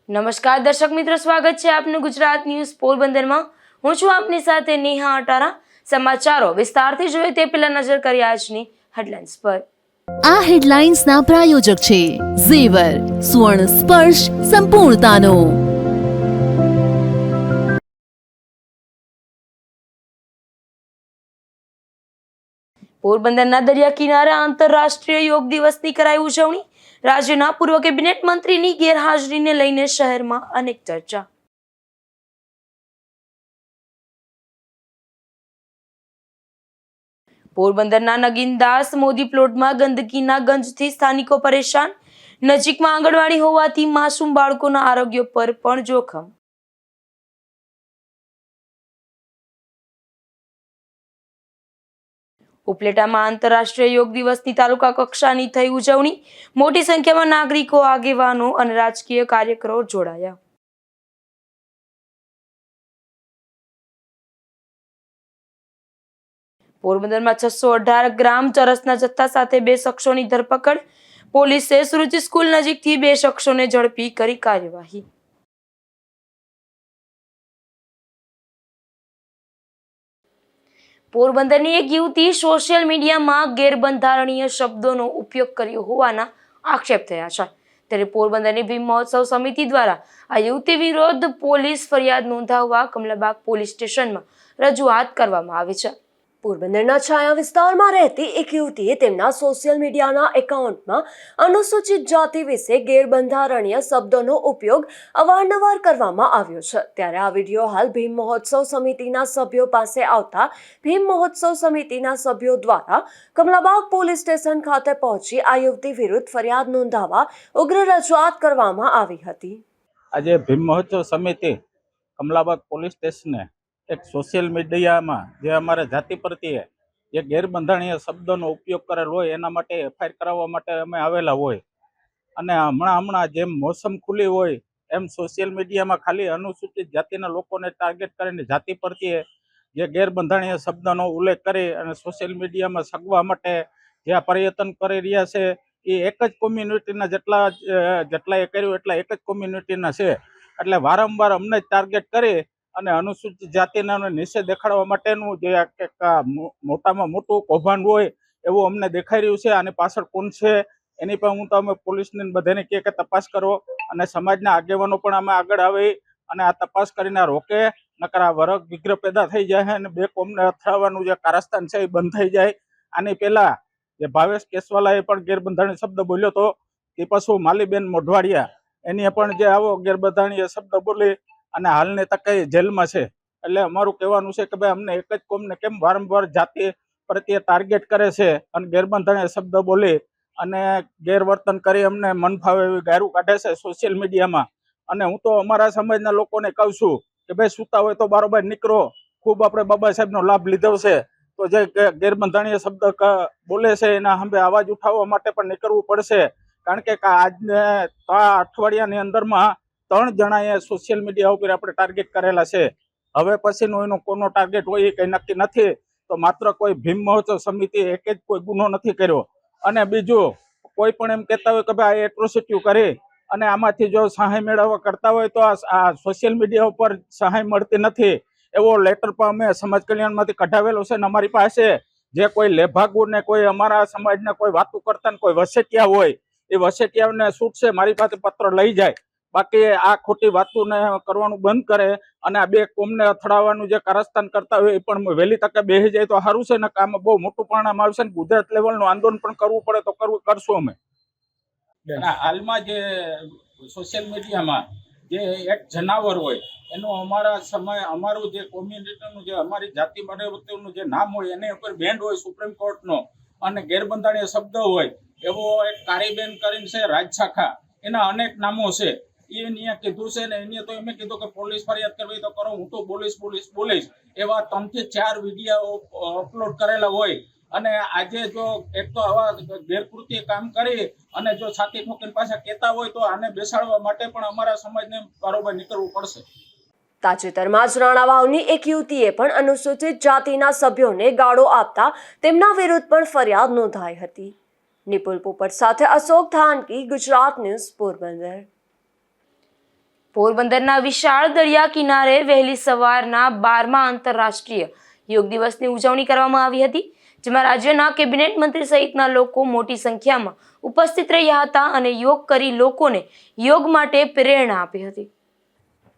નમસ્કાર દર્શક મિત્રો, સ્વાગત છે આપનું ગુજરાત ન્યૂઝ પોરબંદરમાં। હું છું આપની સાથે નેહા અટારા। સમાચારો વિસ્તારથી જોઈએ તે પહેલા નજર કરીએ આજની હેડલાઇન્સ પર। આ હેડલાઇન્સના પ્રાયોજક છે ઝેવર, સુવર્ણ સ્પર્શ સંપૂર્ણતાનો। પોરબંદરના દરિયા કિનારે આંતરરાષ્ટ્રીય યોગ દિવસની કરાઈ ઉજવણી। રાજ્યના પૂર્વ કેબિનેટ મંત્રીની ગેરહાજરીને લઈને શહેરમાં અનેક ચર્ચા। પોરબંદરના નગીનદાસ મોદી પ્લોટમાં ગંદકીના ગંજથી સ્થાનિકો પરેશાન। નજીકમાં આંગણવાડી હોવાથી માસૂમ બાળકોના આરોગ્ય પર પણ જોખમ। ઉપલેટામાં આંતરરાષ્ટ્રીય યોગ દિવસની તાલુકા કક્ષાની થઈ ઉજવણી। મોટી સંખ્યામાં નાગરિકો, આગેવાનો અને રાજકીય કાર્યકરો જોડાયા। પોરબંદરમાં 618 ગ્રામ ચરસના જથ્થા સાથે 2 શખ્સોની ધરપકડ। પોલીસે સુરુચિ સ્કૂલ નજીકથી 2 શખ્સોને ઝડપી કરી કાર્યવાહી। પોરબંદરની એક યુવતી સોશિયલ મીડિયામાં ગેરબંધારણીય શબ્દોનો ઉપયોગ કર્યો હોવાના આક્ષેપ થયા છે। ત્યારે પોરબંદરની ભીમ મહોત્સવ સમિતિ દ્વારા આ યુવતી વિરુદ્ધ પોલીસ ફરિયાદ નોંધાવવા કમલાબાગ પોલીસ સ્ટેશનમાં રજૂઆત કરવામાં આવી છે। પોરબંદરના છાયા વિસ્તારમાં રહેતી એક યુવતીએ તેમના સોશિયલ મીડિયાના એકાઉન્ટમાં અનુસૂચિત જાતિ વિશે ગેરબંધારણીય શબ્દોનો ઉપયોગ અવારનવાર કરવામાં આવ્યો છે। ત્યારે આ વિડીયો હાલ ભીમ મહોત્સવ સમિતિના સભ્યો પાસે આવતા ભીમ મહોત્સવ સમિતિના સભ્યો દ્વારા કમલાબાગ પોલીસ સ્ટેશન ખાતે પહોંચી આ યુવતી વિરુદ્ધ ફરિયાદ નોંધાવવા ઉગ્ર રજૂઆત કરવામાં આવી હતી। આજે ભીમ મહોત્સવ સમિતિ કમલાબાગ પોલીસ સ્ટેશને એક સોશિયલ મીડિયામાં જે અમારે જાતિ પ્રત્યે જે ગેરબંધારણીય શબ્દોનો ઉપયોગ કરેલ હોય એના માટે એફઆઈઆર કરાવવા માટે અમે આવેલા હોય અને હમણાં જેમ મોસમ ખુલ્લી હોય એમ સોશિયલ મીડિયામાં ખાલી અનુસૂચિત જાતિના લોકોને ટાર્ગેટ કરીને જાતિ પ્રત્યે જે ગેરબંધારણીય શબ્દનો ઉલ્લેખ કરી અને સોશિયલ મીડિયામાં સગવા માટે જે આ પ્રયત્ન કરી રહ્યા છે એ એક જ કોમ્યુનિટીના જેટલા એ કર્યું એટલા એક જ કોમ્યુનિટીના છે। એટલે વારંવાર અમને જ ટાર્ગેટ કરી અને અનુસૂચિત જાતિના નીચે દેખાડવા માટેનું જે મોટામાં મોટું કૌભાંડ હોય એવું અમને દેખાઈ રહ્યું છે। આની પાછળ કોણ છે એની પણ હું તો અમે પોલીસને બધાને કહે કે તપાસ કરો અને સમાજના આગેવાનો પણ અમે આગળ આવી અને આ તપાસ કરીને રોકે, નકર આ વર્ગ વિગ્રહ પેદા થઈ જાય અને 2 કોમને અથડાવવાનું જે કારસ્તાન છે એ બંધ થઈ જાય। આની પહેલા જે ભાવેશ કેસવાલાએ પણ ગેરબંધારણીય શબ્દ બોલ્યો હતો એ પાછું માલીબેન મોઢવાડિયા એની પણ જે આવો ગેરબંધારણીય શબ્દ બોલી અને હાલની તકે જેલમાં છે। એટલે અમારું કહેવાનું છે કે ભાઈ અમને એક જ કોમને કેમ વારંવાર જાતિ પ્રત્યે ટાર્ગેટ કરે છે અને ગેરબંધારણીય શબ્દ બોલી અને ગેરવર્તન કરી અમને મન ફાવે એવી ગારું કાઢે છે સોશિયલ મીડિયામાં। અને હું તો અમારા સમાજના લોકોને કહું છું કે ભાઈ સૂતા હોય તો બારોબાર નીકળો, ખૂબ આપણે બાબા સાહેબનો લાભ લીધો છે તો જે ગેરબંધારણીય શબ્દ બોલે છે એના સામે અવાજ ઉઠાવવા માટે પણ નીકળવું પડશે। કારણ કે આજને આ અઠવાડિયાની અંદરમાં 3 જણાએ સોશિયલ મીડિયા ઉપર આપણે ટાર્ગેટ કરેલા છે। હવે પછીનો એનો કોનો ટાર્ગેટ હોય એ કંઈ નક્કી નથી। તો માત્ર કોઈ ભીમ મહોત્સવ સમિતિ એક જ કોઈ ગુનો નથી કર્યો। અને બીજું કોઈ પણ એમ કહેતા હોય કે ભાઈ આ એટ્રોસિટી કરી અને આમાંથી જો સહાય મેળવવા કરતા હોય તો આ સોશિયલ મીડિયા ઉપર સહાય મળતી નથી એવો લેટર પણ અમે સમાજ કલ્યાણમાંથી કઢાવેલો છે ને અમારી પાસે જે કોઈ લેભાગુ ને કોઈ અમારા સમાજના કોઈ વાતો કરતા ને કોઈ વસેટિયા હોય એ વસેટિયાને છૂટશે મારી પાસે પત્ર લઈ જાય। બાકી આ ખોટી વાતોને કરવાનું બંધ કરે અને આ 2 કોમને અથડાવવાનું જે કારસ્તાન કરતા હોય એ પણ વહેલી તકે બેસી જાય તો સારું છે ને કે આમાં બહુ મોટું પરિણામ આવશે ને ગુજરાત લેવલનું આંદોલન પણ કરવું પડે તો કરશું અમે। હાલમાં જે સોશિયલ મીડિયામાં જે એક જનાવર હોય એનું અમારું જે કોમ્યુનિટીનું જે અમારી જાતિ બાબતનું જે નામ હોય એની ઉપર બેન્ડ હોય સુપ્રીમ કોર્ટનો અને ગેરબંધારણીય શબ્દ હોય એવો એક કારીબેન કરીને છે રાજશાખા, એના અનેક નામો છે એને કીધું છે ને એને તો એમ કીધું કે પોલીસ ફરિયાદ કરવી તો કરો, હું તો બોલીશ એવા 3 થી 4 વિડીયો અપલોડ કરેલા હોય અને આજે જો એક તો આવા ગેરકૃત્ય કામ કરી અને જો છાતી ઠોકીને પાછા કહેતા હોય તો આને બેસાડવા માટે પણ અમારા સમાજને બરોબર નીકળવું પડશે। તાજેતરમાં જ રાણાવાવની એક યુવતીએ પણ અનુસૂચિત જાતિના સભ્યોને ગાળો આપતા તેમના વિરુદ્ધ પણ ફરિયાદ નોંધાઈ હતી। નિપુલ પોપટ સાથે અશોક ધાનકી, ગુજરાત ન્યૂઝ, પોરબંદર। પોરબંદરના વિશાળ દરિયા કિનારે વહેલી સવારના 12મા આંતરરાષ્ટ્રીય યોગ દિવસની ઉજવણી કરવામાં આવી હતી, જેમાં રાજ્યના કેબિનેટ મંત્રી સહિતના લોકો મોટી સંખ્યામાં ઉપસ્થિત રહ્યા હતા અને યોગ કરી લોકોને યોગ માટે પ્રેરણા આપી હતી.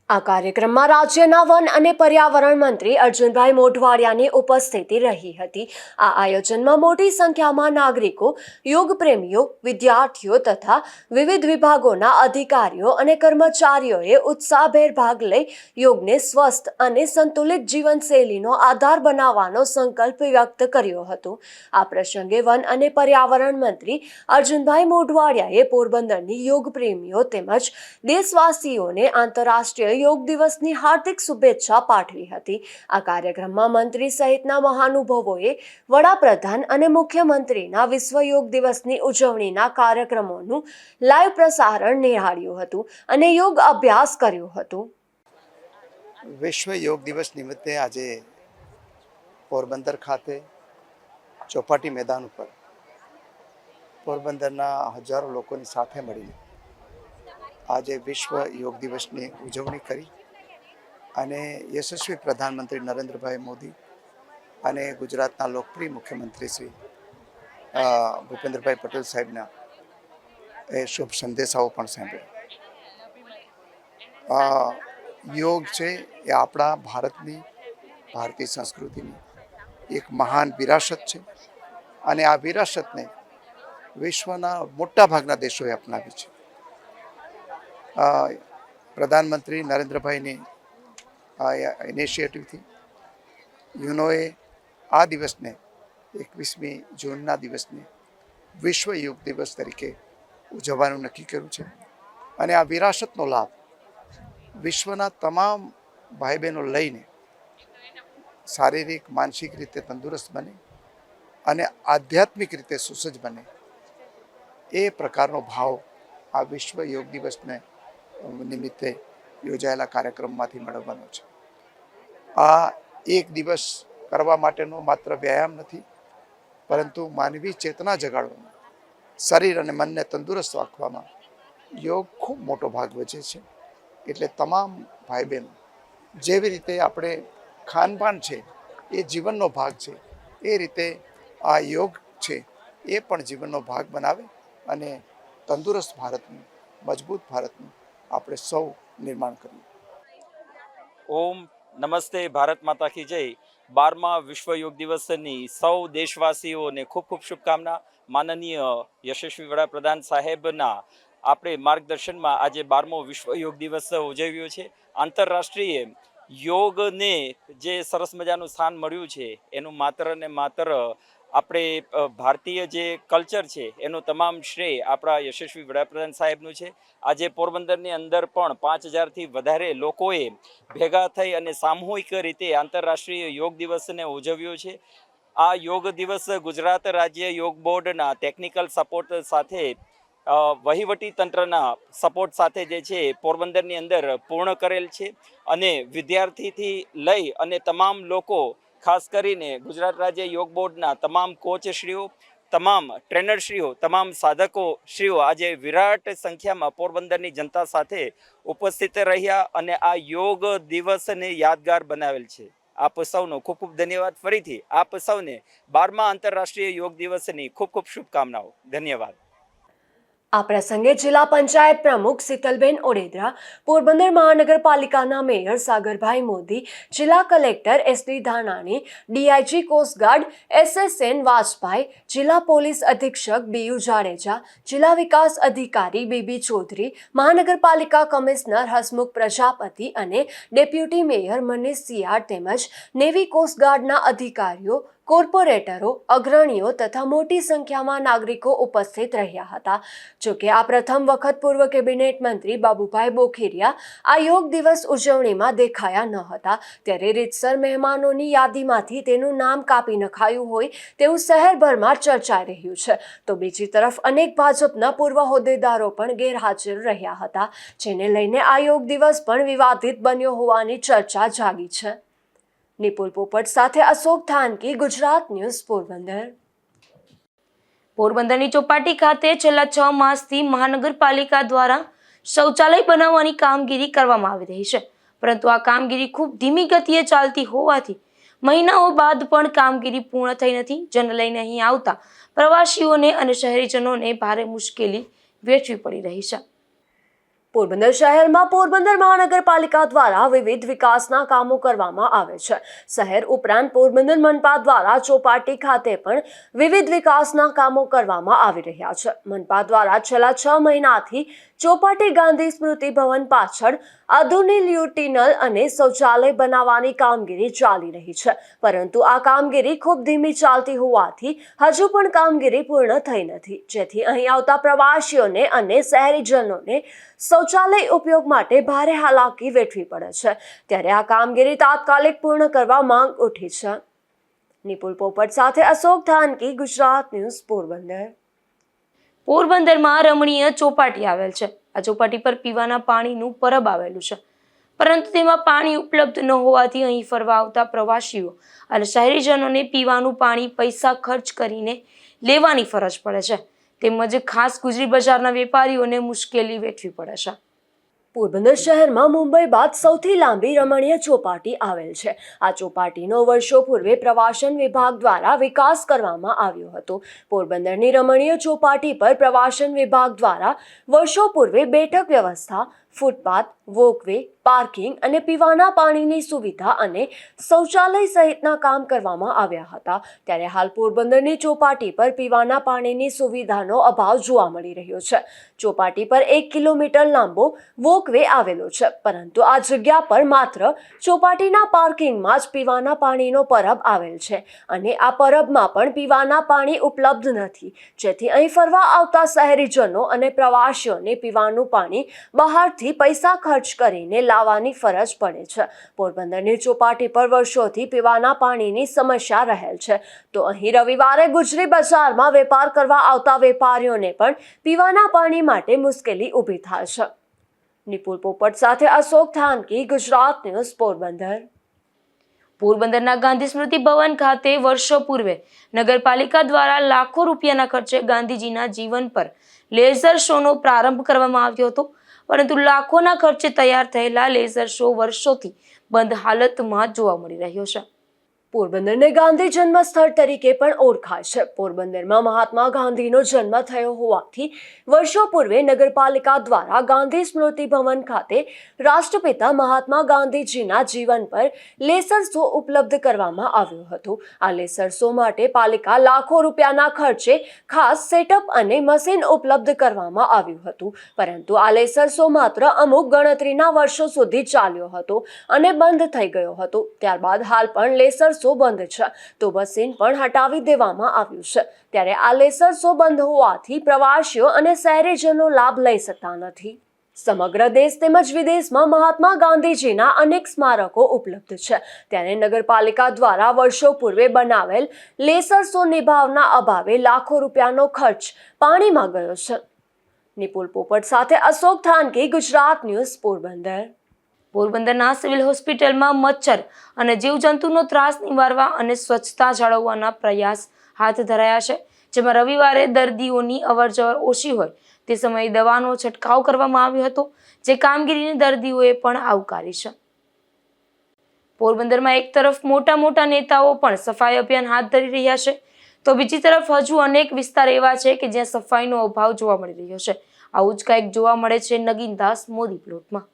આ કાર્યક્રમમાં રાજ્યના વન અને પર્યાવરણ મંત્રી અર્જુનભાઈ મોઢવાડિયાની ઉપસ્થિતિ રહી હતી. આ આયોજનમાં મોટી સંખ્યામાં નાગરિકો, યોગ પ્રેમીઓ, વિદ્યાર્થીઓ તથા વિવિધ વિભાગોના અધિકારીઓ અને કર્મચારીઓએ ઉત્સાહભેર ભાગ લઈ યોગને સ્વસ્થ અને સંતુલિત જીવનશૈલીનો આધાર બનાવવાનો સંકલ્પ વ્યક્ત કર્યો હતો. આ પ્રસંગે વન અને પર્યાવરણ મંત્રી અર્જુનભાઈ મોઢવાડિયાએ પોરબંદરની યોગ પ્રેમીઓ તેમજ દેશવાસીઓને આંતરરાષ્ટ્રીય યોગ દિવસની હાર્દિક શુભેચ્છા પાઠવી હતી. આ કાર્યક્રમમાં મંત્રી સહિતના મહાનુભાવોએ વડાપ્રધાન અને મુખ્યમંત્રીના વિશ્વ યોગ દિવસની ઉજવણીના કાર્યક્રમોનું લાઈવ પ્રસારણ નિહાળ્યું હતું અને યોગ અભ્યાસ કર્યો હતો. વિશ્વ યોગ દિવસ નિમિત્તે આજે પોરબંદર ખાતે ચોપાટી મેદાન ઉપર પોરબંદરના હજારો લોકોની સાથે મળીને આજે વિશ્વ યોગ દિવસની ઉજવણી કરી અને યશસ્વી પ્રધાનમંત્રી નરેન્દ્રભાઈ મોદી અને ગુજરાતના લોકપ્રિય મુખ્યમંત્રી શ્રી ભૂપેન્દ્રભાઈ પટેલ સાહેબના એ શુભ સંદેશાઓ પણ સાંભળ્યા. યોગ છે એ આપણા ભારતીય સંસ્કૃતિની એક મહાન વિરાસત છે અને આ વિરાસતને વિશ્વના મોટાભાગના દેશોએ અપનાવી છે. પ્રધાનમંત્રી નરેન્દ્રભાઈની ઇનિશિયેટિવથી યુનોએ આ દિવસને 21મી જૂનના દિવસને વિશ્વ યોગ દિવસ તરીકે ઉજવવાનું નક્કી કર્યું છે અને આ વિરાસતનો લાભ વિશ્વના તમામ ભાઈ બહેનો લઈને શારીરિક માનસિક રીતે તંદુરસ્ત બને અને આધ્યાત્મિક રીતે સુસજ્જ બને એ પ્રકારનો ભાવ આ વિશ્વ યોગ દિવસને નિમિત્તે યોજાયેલા કાર્યક્રમમાંથી મેળવવાનો છે. આ એક દિવસ કરવા માટેનો માત્ર વ્યાયામ નથી, પરંતુ માનવી ચેતના જગાડવામાં, શરીર અને મનને તંદુરસ્ત રાખવામાં યોગ ખૂબ મોટો ભાગ ભજવે છે. એટલે તમામ ભાઈ બહેનો જેવી રીતે આપણે ખાનપાન છે એ જીવનનો ભાગ છે, એ રીતે આ યોગ છે એ પણ જીવનનો ભાગ બનાવે અને તંદુરસ્ત ભારતનું, મજબૂત ભારતનું આપણે સૌ નિર્માણ કરીએ. ઓમ નમસ્તે, ભારત માતા કી જય. 12મા વિશ્વ યોગ દિવસની સૌ દેશવાસીઓને ખૂબ ખૂબ શુભકામના. માનનીય યશસ્વી વડાપ્રધાન સાહેબના આપણે માર્ગદર્શનમાં આજે 12મો વિશ્વ યોગ દિવસ ઉજવ્યો છે. આંતરરાષ્ટ્રીય યોગને જે સરસ મજાનું સ્થાન મળ્યું છે એનું માત્ર ને માત્ર આપણે ભારતીય જે કલ્ચર છે એનું તમામ શ્રેય આપણા યશસ્વી વડાપ્રધાન સાહેબનું છે. આજે પોરબંદરની અંદર પણ 5000થી વધારે લોકોએ ભેગા થઈ અને સામૂહિક રીતે આંતરરાષ્ટ્રીય યોગ દિવસને ઉજવ્યો છે. આ યોગ દિવસ ગુજરાત રાજ્ય યોગ બોર્ડના ટેકનિકલ સપોર્ટ સાથે વહીવટી તંત્રના સપોર્ટ સાથે જે છે પોરબંદરની અંદર પૂર્ણ કરેલ છે અને વિદ્યાર્થીથી લઈ અને તમામ લોકો, ખાસ કરીને ગુજરાત રાજ્ય યોગ બોર્ડના તમામ કોચશ્રીઓ, તમામ ટ્રેનરશ્રીઓ, તમામ સાધકોશ્રીઓ આજે વિરાટ સંખ્યામાં પોરબંદરની જનતા સાથે ઉપસ્થિત રહ્યા અને આ યોગ દિવસને યાદગાર બનાવેલ છે. આપ સૌનો ખૂબ ખૂબ ધન્યવાદ. ફરીથી આપ સૌને 12મા આંતરરાષ્ટ્રીય યોગ દિવસની ખૂબ ખૂબ શુભકામનાઓ. ધન્યવાદ. આ પ્રસંગે જિલ્લા પંચાયત પ્રમુખ શીતલબેન ઓડેદરા, પોરબંદર મહાનગરપાલિકાના મેયર સાગરભાઈ મોદી, જિલ્લા collector SD Dhanani, DIG coastguard SSN Vajpai, જિલ્લા પોલીસ અધિક્ષક બીયુ જાડેજા, જિલ્લા વિકાસ અધિકારી બીબી ચૌધરી, મહાનગરપાલિકા કમિશનર હસમુખ પ્રજાપતિ અને ડેપ્યુટી મેયર મનીષ સિયાર તેમજ નેવી કોસ્ટગાર્ડના અધિકારીઓ, કોર્પોરેટરો, અગ્રણીઓ તથા મોટી સંખ્યામાં નાગરિકો ઉપસ્થિત રહ્યા હતા. જોકે આ પ્રથમ વખત પૂર્વ કેબિનેટ મંત્રી બાબુભાઈ બોખીરિયા આ યોગ દિવસ ઉજવણીમાં દેખાયા ન હતા, ત્યારે રીતસર મહેમાનોની યાદીમાંથી તેનું નામ કાપી નખાયું હોય તેવું શહેરભરમાં ચર્ચાઈ રહ્યું છે. તો બીજી તરફ અનેક ભાજપના પૂર્વ હોદ્દેદારો પણ ગેરહાજર રહ્યા હતા, જેને લઈને આ યોગ દિવસ પણ વિવાદિત બન્યો હોવાની ચર્ચા જાગી છે. નિપુલ પોપટ સાથે અશોક થાનકી, ગુજરાત ન્યૂઝ, પોરબંદર. પોરબંદરની ચોપાટી ખાતે છેલ્લા 6 માસથી મહાનગરપાલિકા દ્વારા શૌચાલય બનાવવાની કામગીરી કરવામાં આવી રહી છે, પરંતુ આ કામગીરી ખૂબ ધીમી ગતિએ ચાલતી હોવાથી મહિનાઓ બાદ પણ કામગીરી પૂર્ણ થઈ નથી, જેને લઈને અહીં આવતા પ્રવાસીઓને અને શહેરીજનોને ભારે મુશ્કેલી વેઠવી પડી રહી છે. પોરબંદર શહેરમાં પોરબંદર મહાનગરપાલિકા દ્વારા વિવિધ વિકાસના કામો કરવામાં આવે છે. શહેર ઉપરાંત પોરબંદર મનપા દ્વારા ચોપાટી ખાતે પણ વિવિધ વિકાસના કામો કરવામાં આવી રહ્યા છે. મનપા દ્વારા છેલ્લા 6 મહિનાથી ચોપાટી ગાંધી સ્મૃતિ ભવન પાછળ આધુનિક યુટિનલ અને શૌચાલય બનાવવાની કામગીરી ચાલી રહી છે, પરંતુ આ કામગીરી ખૂબ ધીમી ચાલતી હોવાથી હજુ પણ કામગીરી પૂર્ણ થઈ નથી, જેથી અહીં આવતા પ્રવાસીઓને અને શહેરીજનોને શૌચાલય ઉપયોગ માટે ભારે હાલાકી વેઠવી પડે છે. ત્યારે આ કામગીરી તાત્કાલિક પૂર્ણ કરવા માંગ ઉઠી છે. નિપુલ પોપટ સાથે અશોક ધાનકી, ગુજરાત ન્યૂઝ, પોરબંદર. પોરબંદરમાં રમણીય ચોપાટી આવેલ છે. આ ચોપાટી પર પીવાના પાણીનું પરબ આવેલું છે, પરંતુ તેમાં પાણી ઉપલબ્ધ ન હોવાથી અહીં ફરવા આવતા પ્રવાસીઓ અને શહેરીજનોને પીવાનું પાણી પૈસા ખર્ચ કરીને લેવાની ફરજ પડે છે, તેમજ ખાસ ગુજરી બજારના વેપારીઓને મુશ્કેલી વેઠવી પડે છે. પોરબંદર શહેરમાં મુંબઈ બાદ સૌથી લાંબી રમણીય ચોપાટી આવેલ છે. આ ચોપાટીનો વર્ષો પૂર્વે પ્રવાસન વિભાગ દ્વારા વિકાસ કરવામાં આવ્યો હતો. પોરબંદરની રમણીય ચોપાટી પર પ્રવાસન વિભાગ દ્વારા વર્ષો પૂર્વે બેઠક વ્યવસ્થા, ફૂટપાથ, વોકવે, પાર્કિંગ અને પીવાના પાણીની સુવિધા અને શૌચાલય સહિતના કામ કરવામાં આવ્યા હતા. ત્યારે હાલ પોરબંદરની ચોપાટી પર પીવાના પાણીની સુવિધાનો અભાવ જોવા મળી રહ્યો છે. ચોપાટી પર 1 કિલોમીટર લાંબો વોકવે આવેલો છે, પરંતુ આ જગ્યા પર માત્ર ચોપાટીના પાર્કિંગમાં જ પીવાના પાણીનો પરબ આવેલ છે અને આ પરબમાં પણ પીવાના પાણી ઉપલબ્ધ નથી, જેથી અહીં ફરવા આવતા શહેરીજનો અને પ્રવાસીઓને પીવાનું પાણી બહારથી પૈસા ખર્ચ કરીને લાવવાની ફરજ પડે છે. પોરબંદરની ચોપાટી પર વર્ષોથી પીવાના પાણીની સમસ્યા રહેલ છે, તો અહીં રવિવારે ગુજરી બજારમાં વેપાર કરવા આવતા વેપારીઓને પણ પીવાના પાણી માટે મુશ્કેલી ઊભી થાય છે. નિપુલ પોપટ સાથે અશોક ધાનકી, ગુજરાત ન્યૂઝ, પોરબંદર. પોરબંદરના ગાંધી સ્મૃતિ ભવન ખાતે વર્ષો પૂર્વે નગરપાલિકા દ્વારા લાખો રૂપિયાના ખર્ચે ગાંધીજીના જીવન પર લેઝર શોનો પ્રારંભ કરવામાં આવ્યો હતો, પરંતુ લાખોના ખર્ચે તૈયાર થયેલા લેઝર શો વર્ષોથી બંધ હાલતમાં જોવા મળી રહ્યો છે. પોરબંદરને ગાંધી જન્મ સ્થળ તરીકે પણ ઓળખાય છે. પોરબંદરમાં મહાત્મા ગાંધીનો જન્મ થયો હોવાથી વર્ષો પૂર્વે નગરપાલિકા દ્વારા ગાંધી સ્મૃતિ ભવન ખાતે રાષ્ટ્રપિતા મહાત્મા ગાંધીજીના જીવન પર લેસર શો ઉપલબ્ધ કરવામાં આવ્યો હતો. આ લેસર શો માટે પાલિકા લાખો રૂપિયાના ખર્ચે ખાસ સેટઅપ અને મશીન ઉપલબ્ધ કરવામાં આવ્યું હતું, પરંતુ આ લેસર શો માત્ર અમુક ગણતરીના વર્ષો સુધી ચાલ્યો હતો અને બંધ થઈ ગયો હતો. ત્યારબાદ હાલ પણ લેસર શો બંધ છે, તો મશીન પણ હટાવી દેવામાં આવ્યું છે. ત્યારે આ લેસર શો બંધ હોવાથી પ્રવાસીઓ અને શહેરીજનો લાભ લઈ શકતા નથી. સમગ્ર દેશ તેમજ વિદેશમાં મહાત્મા ગાંધીજીના અનેક સ્મારકો ઉપલબ્ધ છે, ત્યારે નગરપાલિકા દ્વારા વર્ષો પૂર્વે બનાવેલ લેસર શો નિભાવના અભાવે લાખો રૂપિયાનો ખર્ચ પાણીમાં ગયો છે. નિપુલ પોપટ સાથે અશોક ધાનકી, ગુજરાત ન્યૂઝ, પોરબંદર. પોરબંદરના સિવિલ હોસ્પિટલમાં મચ્છર અને જીવજંતુનો ત્રાસ નિવારવા અને સ્વચ્છતા જાળવવાના પ્રયાસ હાથ ધરાયા છે, જેમાં રવિવારે દર્દીઓની અવરજવર ઓછી હોય તે સમયે દવાનો છંટકાવ કરવામાં આવ્યો હતો, જે કામગીરીને દર્દીઓએ પણ આવકારી છે. પોરબંદરમાં એક તરફ મોટા નેતાઓ પણ સફાઈ અભિયાન હાથ ધરી રહ્યા છે, તો બીજી તરફ હજુ અનેક વિસ્તાર એવા છે કે જ્યાં સફાઈનો અભાવ જોવા મળી રહ્યો છે. આવું જ કંઈક જોવા મળે છે નગીનદાસ મોદી પ્લોટમાં.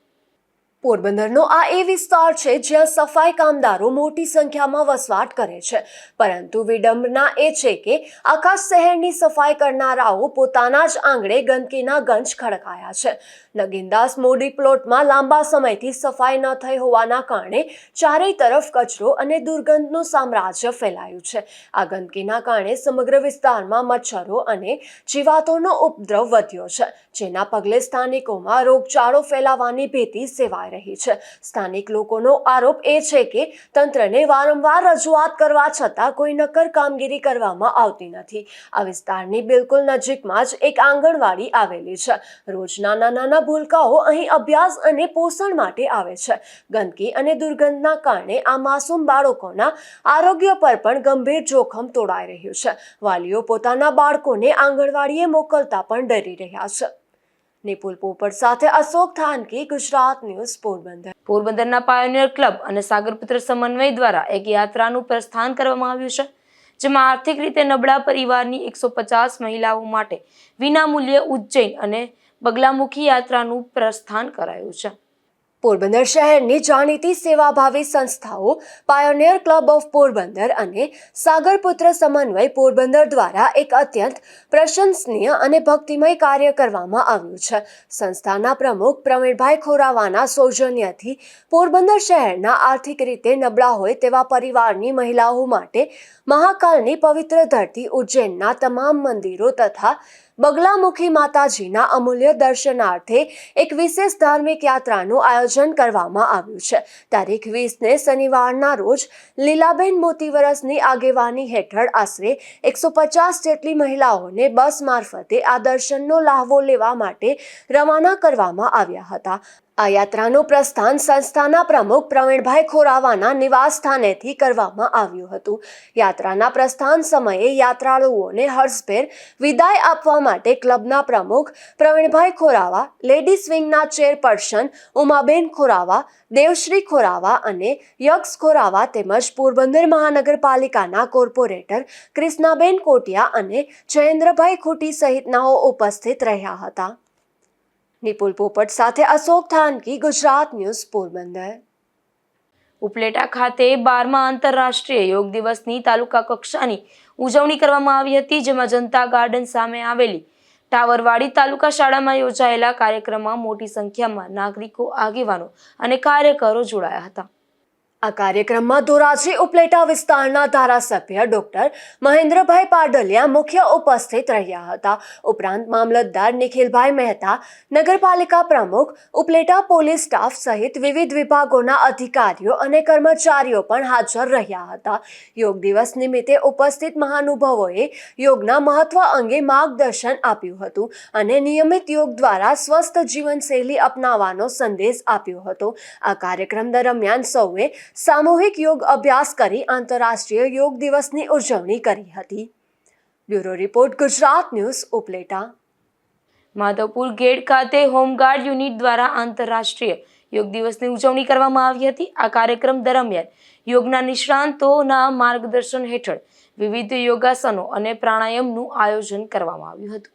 પોરબંદરનો આ એ વિસ્તાર છે જ્યાં સફાઈ કામદારો મોટી સંખ્યામાં વસવાટ કરે છે, પરંતુ વિડંબના એ છે કે આખા શહેરની સફાઈ કરનારાઓ પોતાના જ આંગણે ગંદકીના ગંજ ખડકાયા છે. નગીનદાસ મોદી પ્લોટમાં લાંબા સમયથી સફાઈ ન થઈ હોવાના કારણે ચારેય તરફ કચરો અને દુર્ગંધનું સામ્રાજ્ય ફેલાયું છે. આ ગંદકીના કારણે સમગ્ર વિસ્તારમાં મચ્છરો અને જીવાતોનો ઉપદ્રવ વધ્યો છે, જેના પગલે સ્થાનિકોમાં રોગચાળો ફેલાવાની ભીતિ સેવાઈ રહી છે. સ્થાનિક લોકોનો આરોપ એ છે કે તંત્રને વારંવાર રજૂઆત કરવા છતાં કોઈ નક્કર કામગીરી કરવામાં આવતી નથી. આ વિસ્તારની બિલકુલ નજીકમાં જ એક આંગણવાડી આવેલી છે. રોજ નાના ભૂલકાઓ અહીં અભ્યાસ અને પોષણ માટે આવે છે. ગંદકી અને દુર્ગંધના કારણે આ માસૂમ બાળકોના આરોગ્ય પર પણ ગંભીર જોખમ તોડાઈ રહ્યું છે. વાલીઓ પોતાના બાળકોને આંગણવાડીએ મોકલતા પણ ડરી રહ્યા છે. નિપુલ પોપટ સાથે અશોક થાનકી, ગુજરાત ન્યૂઝ, પોરબંદર. પોરબંદરના પાયોનિયર ક્લબ અને સાગરપુત્ર સમન્વય દ્વારા એક યાત્રાનું પ્રસ્થાન કરવામાં આવ્યું છે, જેમાં આર્થિક રીતે નબળા પરિવારની 150 મહિલાઓ માટે વિનામૂલ્યે ઉજ્જૈન અને બગલામુખી યાત્રાનું પ્રસ્થાન કરાયું છે. પોરબંદર શહેરની જાણીતી સેવાભાવી સંસ્થાઓ પાયોનિયર ક્લબ ઓફ પોરબંદર અને સાગરપુત્ર સમન્વય પોરબંદર દ્વારા એક અત્યંત પ્રશંસનીય અને ભક્તિમય કાર્ય કરવામાં આવ્યું છે. સંસ્થાના પ્રમુખ પ્રવીણભાઈ ખોરાવાના સૌજન્યથી પોરબંદર શહેરના આર્થિક રીતે નબળા હોય તેવા પરિવારની મહિલાઓ માટે મહાકાલની પવિત્ર ધરતી ઉજ્જૈનના તમામ મંદિરો તથા બગલામુખી માતાજીના અમૂલ્ય દર્શનાર્થે એક વિશેષ ધાર્મિક યાત્રાનું આયોજન કરવામાં આવ્યું છે. તારીખ 20ને શનિવારના રોજ લીલાબેન મોતીવરસની આગેવાની હેઠળ આશરે 150 જેટલી મહિલાઓને બસ મારફતે આ દર્શનનો લાહવો લેવા માટે રવાના કરવામાં આવ્યા હતા. આ યાત્રાનું પ્રસ્થાન સંસ્થાના પ્રમુખ પ્રવીણભાઈ ખોરાવાના નિવાસ સ્થાનેથી કરવામાં આવ્યું હતું. યાત્રાના પ્રસ્થાન સમયે યાત્રાળુઓને હર્ષભેર વિદાય આપવા માટે ક્લબના પ્રમુખ પ્રવીણભાઈ ખોરાવા, લેડીઝ વિંગના ચેરપર્સન ઉમાબેન ખોરાવા, દેવશ્રી ખોરાવા અને યક્ષ ખોરાવા તેમજ પોરબંદર મહાનગરપાલિકાના કોર્પોરેટર કૃષ્ણાબેન કોટિયા અને જયેન્દ્રભાઈ ખૂટી સહિતનાઓ ઉપસ્થિત રહ્યા હતા. નિપુલ પોપટ સાથે અશોક થાનકી, ગુજરાત ન્યૂઝ, પોરબંદર. ઉપલેટા ખાતે 12મા આંતરરાષ્ટ્રીય યોગ દિવસની તાલુકા કક્ષાની ઉજવણી કરવામાં આવી હતી, જેમાં જનતા ગાર્ડન સામે આવેલી ટાવરવાડી તાલુકા શાળામાં યોજાયેલા કાર્યક્રમમાં મોટી સંખ્યામાં નાગરિકો, આગેવાનો અને કાર્યકરો જોડાયા હતા. આ કાર્યક્રમમાં ધોરાજી ઉપલેટા વિસ્તારના ધારાસભ્ય ડોક્ટર મહેન્દ્રભાઈ પાડલિયા મુખ્ય ઉપસ્થિત રહ્યા હતા. ઉપરાંત મામલતદાર નિખિલભાઈ મહેતા, નગરપાલિકા પ્રમુખ, ઉપલેટા પોલીસ સ્ટાફ સહિત વિવિધ વિભાગોના અધિકારીઓ અને કર્મચારીઓ પણ હાજર રહ્યા હતા. યોગ દિવસ નિમિત્તે ઉપસ્થિત મહાનુભાવોએ યોગના મહત્વ અંગે માર્ગદર્શન આપ્યું હતું અને નિયમિત યોગ દ્વારા સ્વસ્થ જીવનશૈલી અપનાવવાનો સંદેશ આપ્યો હતો. આ કાર્યક્રમ દરમિયાન સૌએ સામૂહિક યોગ અભ્યાસ કરી આંતરરાષ્ટ્રીય યોગ દિવસની ઉજવણી કરી હતી. Bureau report, Gujarat news, Upleta. Madhavpur gate ખાતે હોમગાર્ડ યુનિટ દ્વારા આંતરરાષ્ટ્રીય યોગ દિવસની ઉજવણી કરવામાં આવી હતી. આ કાર્યક્રમ દરમિયાન યોગના નિષ્ણાંતોના માર્ગદર્શન હેઠળ વિવિધ યોગાસનો અને પ્રાણાયામનું આયોજન કરવામાં આવ્યું હતું.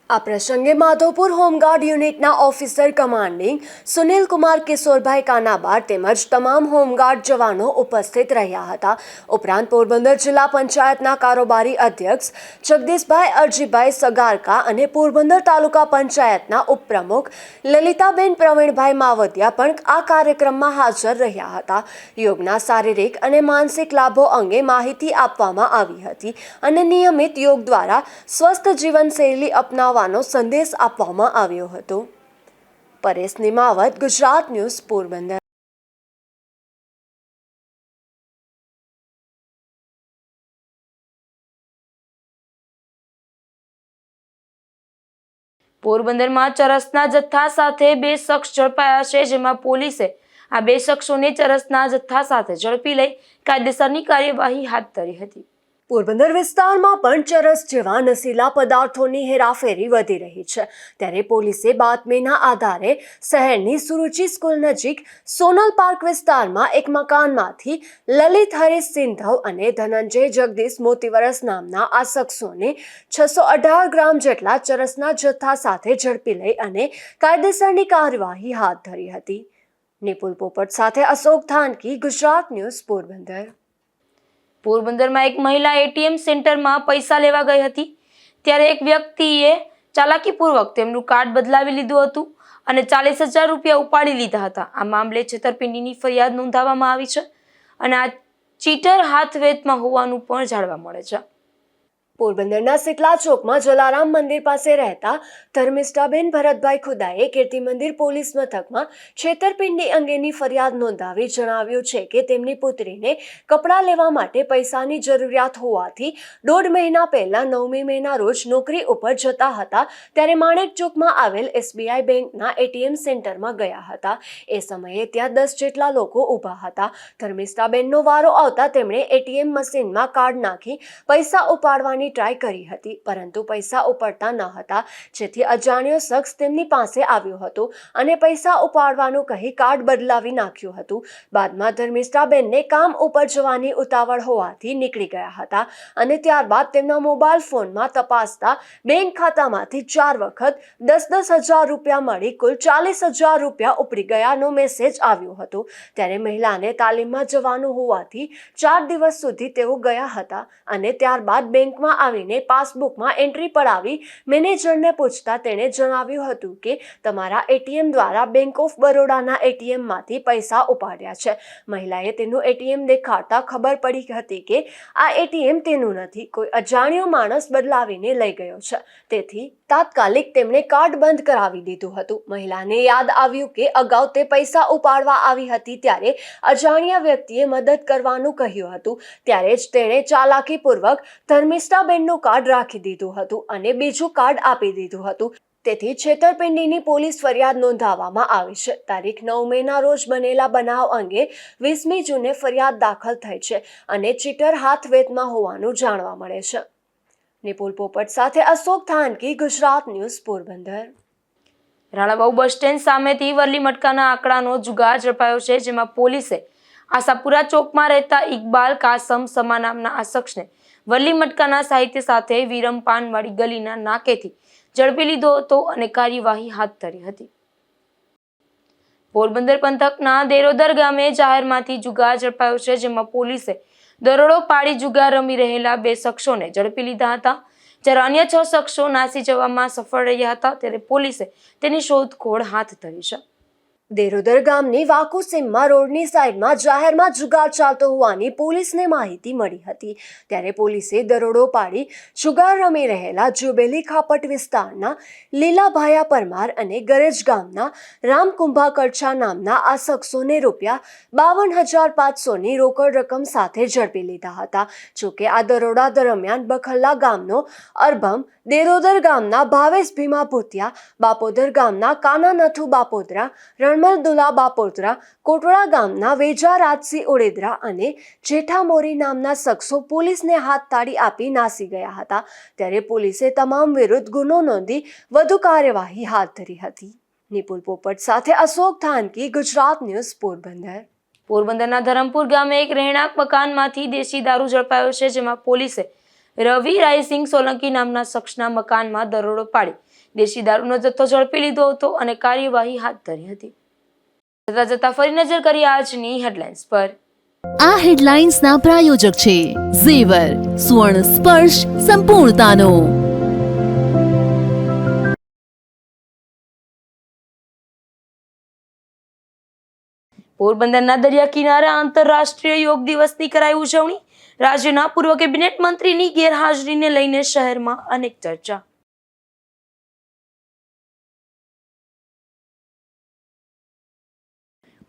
આ પ્રસંગે માધવપુર હોમગાર્ડ યુનિટના ઓફિસર કમાન્ડિંગ સુનિલ કુમાર કિશોરભાઈ કાનાબાર તેમજ તમામ હોમગાર્ડ જવાનો ઉપસ્થિત રહ્યા હતા. ઉપરાંત પોરબંદર જિલ્લા પંચાયતના કારોબારી અધ્યક્ષ જગદીશભાઈ અરજીભાઈ સગારકા અને પોરબંદર તાલુકા પંચાયતના ઉપપ્રમુખ લલિતાબેન પ્રવીણભાઈ માવદિયા પણ આ કાર્યક્રમમાં હાજર રહ્યા હતા. યોગના શારીરિક અને માનસિક લાભો અંગે માહિતી આપવામાં આવી હતી અને નિયમિત યોગ દ્વારા સ્વસ્થ જીવનશૈલી અપનાવવા સંદેશ આપવામાં આવ્યો હતો. પરેશ નિમાવત, ગુજરાત ન્યૂઝ, પોરબંદર. પોરબંદરમાં ચરસના જથ્થા સાથે 2 શખ્સ ઝડપાયા છે, જેમાં પોલીસે આ 2 શખ્સોને ચરસના જથ્થા સાથે ઝડપી લઈ કાયદેસરની કાર્યવાહી હાથ ધરી હતી. પોરબંદર વિસ્તારમાં પણ ચરસ જેવા નશીલા પદાર્થોની હેરાફેરી વધી રહી છે. ત્યારે પોલીસે બાતમીના આધારે શહેરની સુરુચિ સ્કૂલ નજીક સોનલ પાર્ક વિસ્તારમાં એક મકાનમાંથી લલિત હરીશ સિંધવ અને ધનંજય જગદીશ મોતીવરસ નામના આ શખ્સોને 618 ગ્રામ જેટલા ચરસના જથ્થા સાથે ઝડપી લઈ અને કાયદેસરની કાર્યવાહી હાથ ધરી હતી. નિપુલ પોપટ સાથે અશોક થાનકી, ગુજરાત ન્યૂઝ, પોરબંદર. પોરબંદરમાં એક મહિલા એટીએમ સેન્ટરમાં પૈસા લેવા ગઈ હતી, ત્યારે એક વ્યક્તિએ ચાલાકીપૂર્વક તેમનું કાર્ડ બદલાવી લીધું હતું અને 40,000 રૂપિયા ઉપાડી લીધા હતા. આ મામલે છેતરપિંડીની ફરિયાદ નોંધાવવામાં આવી છે અને આ ચીટર હાથવેતમાં હોવાનું પણ જાણવા મળે છે. પોરબંદરના સિટલા ચોકમાં જલારામ મંદિર પાસે રહેતા ધર્મિષ્ઠાબેન ભરતભાઈ ખુદાએ કીર્તિ મંદિર પોલીસ મથકમાં છેતરપિંડી અંગેની ફરિયાદ નોંધાવી જણાવ્યું છે કે તેમની પુત્રીને કપડાં લેવા માટે પૈસાની જરૂરિયાત હોવાથી 1.5 મહિના પહેલા 9મી મેના રોજ નોકરી ઉપર જતા હતા, ત્યારે માણેક ચોકમાં આવેલ SBI બેંકના એટીએમ સેન્ટરમાં ગયા હતા. એ સમયે ત્યાં 10 જેટલા લોકો ઊભા હતા. ધર્મિષ્ઠાબેનનો વારો આવતા તેમણે એટીએમ મશીનમાં કાર્ડ નાખી પૈસા ઉપાડવાની ઉપાડવાની ટ્રાય કરી હતી, પરંતુ પૈસા ઉપાડતા ન હતા, જેથી અજાણ્યો શખ્સ તેમની પાસે આવ્યો હતો અને પૈસા ઉપાડવાનું કહી કાર્ડ બદલાવી નાખ્યું હતું. બાદમાં ધર્મિષ્ઠાબેનને કામ ઉપર જવાની ઉતાવળ હોવાથી નીકળી ગયા હતા અને ત્યારબાદ તેમના મોબાઈલ ફોનમાં તપાસતા બેંક ખાતામાંથી 4 વખત 10,000 રૂપિયા મળી કુલ 40,000 રૂપિયા ઉપડી ગયાનો મેસેજ આવ્યો હતો. ત્યારે મહિલાને તાલીમમાં જવાનું હોવાથી 4 દિવસ સુધી તેઓ ગયા હતા અને ત્યારબાદ બેંકમાં આવીને પાસબુકમાં એન્ટ્રી પડાવી મેનેજરને પૂછતા તેણે જણાવ્યું હતું કે તમારા એટીએમ દ્વારા બેંક ઓફ બરોડાના એટીએમમાંથી પૈસા ઉપાડ્યા છે. મહિલાએ તેનું એટીએમ દેખાડતા ખબર પડી હતી કે આ એટીએમ તેનું નથી, કોઈ અજાણ્યો માણસ બદલાવીને લઈ ગયો છે. તેથી તાત્કાલિક તેમણે કાર્ડ બંધ કરાવી દીધું હતું. મહિલાને યાદ આવ્યું કે અગાઉ તે પૈસા ઉપાડવા આવી હતી ત્યારે અજાણ્યા વ્યક્તિએ મદદ કરવાનું કહ્યું હતું. ત્યારે જ તેણે ચાલાકીપૂર્વક ધર્મિષ્ઠાબેનનું કાર્ડ રાખી દીધું હતું અને બીજું કાર્ડ આપી દીધું હતું. તેથી છેતરપિંડીની પોલીસ ફરિયાદ નોંધાવવામાં આવી છે. તારીખ 9 મેના રોજ બનેલા બનાવ અંગે 20મી જૂને ફરિયાદ દાખલ થઈ છે અને ચીટર હાથ વેતમાં હોવાનું જાણવા મળે છે. નિપુલ પોપટ સાથે Ashok Thanki, Gujarat news, Porbandar. Ranavav bus stand સામેથી વરલી મટકાના આંકડાનો જુગાર ઝડપાયો છે, જેમાં પોલીસે આશાપુરા ચોકમાં રહેતા ઇકબાલ કાસમ સમા નામના આ શખ્સને વરલી મટકાના સાહિત્ય સાથે વિરમપાનવાડી ગલીના નાકેથી ઝડપી લીધો હતો અને કાર્યવાહી હાથ ધરી હતી. પોરબંદર પંથકના દેરોદર ગામે જાહેરમાંથી જુગાર ઝડપાયો છે, જેમાં પોલીસે દરોડો પાડી જુગાર રમી રહેલા 2 શખ્સોને ઝડપી લીધા હતા, જ્યારે અન્ય 6 શખ્સો નાસી જવામાં સફળ રહ્યા હતા. ત્યારે પોલીસે તેની શોધખોળ હાથ ધરી છે. દેરોદર ગામની વાકુસીમમાં રોડની સાઈડમાં જાહેરમાં જુગાર ચાલતો હોવાની પોલીસને માહિતી મળી હતી. ત્યારે પોલીસે દરોડો પાડી જુગાર રમી રહેલા જુબેલી ખાપટ વિસ્તારના લીલાભાયા પરમાર અને ગરેજ ગામના રામ કુંભાકરછા નામના આ શખ્સોને રૂપિયા 52,500ની રોકડ રકમ સાથે ઝડપી લીધા હતા. જોકે આ દરોડા દરમિયાન બખલ્લા ગામનો અરબમ, દેરોદર ગામના ભાવેશ ભીમા ભૂતિયા, બાપોદર ગામના કાના નથુ બાપોદરા, રણમલદુલા બાપોદરા, કોટડા ગામના વેજા રાજસિંહ ઓડેદરા અને જેઠા મોરી નામના શખ્સો પોલીસને હાથ તાળી આપી નાસી ગયા હતા. ત્યારે પોલીસે તમામ વિરુદ્ધ ગુનો નોંધી વધુ કાર્યવાહી હાથ ધરી હતી. નિપુલ પોપટ સાથે અશોક થાનકી, ગુજરાત ન્યૂઝ, પોરબંદર. પોરબંદરના ધરમપુર ગામે એક રહેણાંક મકાનમાંથી દેશી દારૂ ઝડપાયો છે, જેમાં પોલીસે રવિ રાયસિંગ સોલંકી નામના શખ્સના મકાનમાં દરોડો પાડી દેશી દારૂનો જથ્થો ઝડપી લીધો હતો અને કાર્યવાહી હાથ ધરી હતી. જતા ફરી નજર કરી આજની હેડલાઇન્સ પર. આ હેડલાઇન્સના પ્રાયોજક છે ઝેવર, સુવર્ણ સ્પર્શ સંપૂર્ણતાનો. પોરબંદરના દરિયા કિનારે આંતરરાષ્ટ્રીય યોગ દિવસની કરાઈ ઉજવણી. રાજ્યના પૂર્વ કેબિનેટ મંત્રીની ગેરહાજરીને લઈને શહેરમાં અનેક ચર્ચા.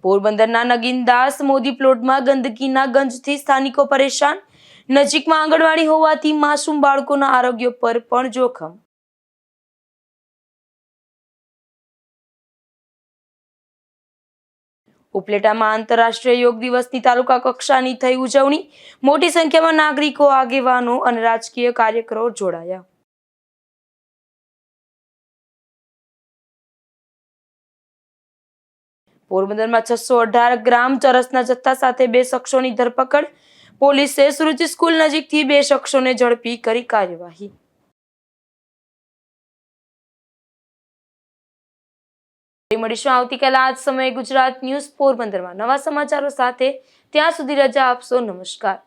પોરબંદરના નગીનદાસ મોદી પ્લોટમાં ગંદકીના ગંજથી સ્થાનિકો પરેશાન. નજીકમાં આંગણવાડી હોવાથી માસૂમ બાળકોના આરોગ્ય પર પણ જોખમ. ઉપલેટામાં આંતરરાષ્ટ્રીય યોગ દિવસની તાલુકા કક્ષાની થઈ ઉજવણી. મોટી સંખ્યામાં નાગરિકો, આગેવાનો અને રાજકીય કાર્યકરો જોડાયા. પોરબંદરમાં 618 ગ્રામ ચરસના જથ્થા સાથે 2 શખ્સોની ધરપકડ. પોલીસે સુરુચિ સ્કૂલ નજીકથી 2 શખ્સોને ઝડપી કરી કાર્યવાહી. મળીશું આવતીકાલે આ જ સમયે ગુજરાત ન્યૂઝ પોરબંદરમાં નવા સમાચારો સાથે. ત્યાં સુધી રજા આપશો. નમસ્કાર.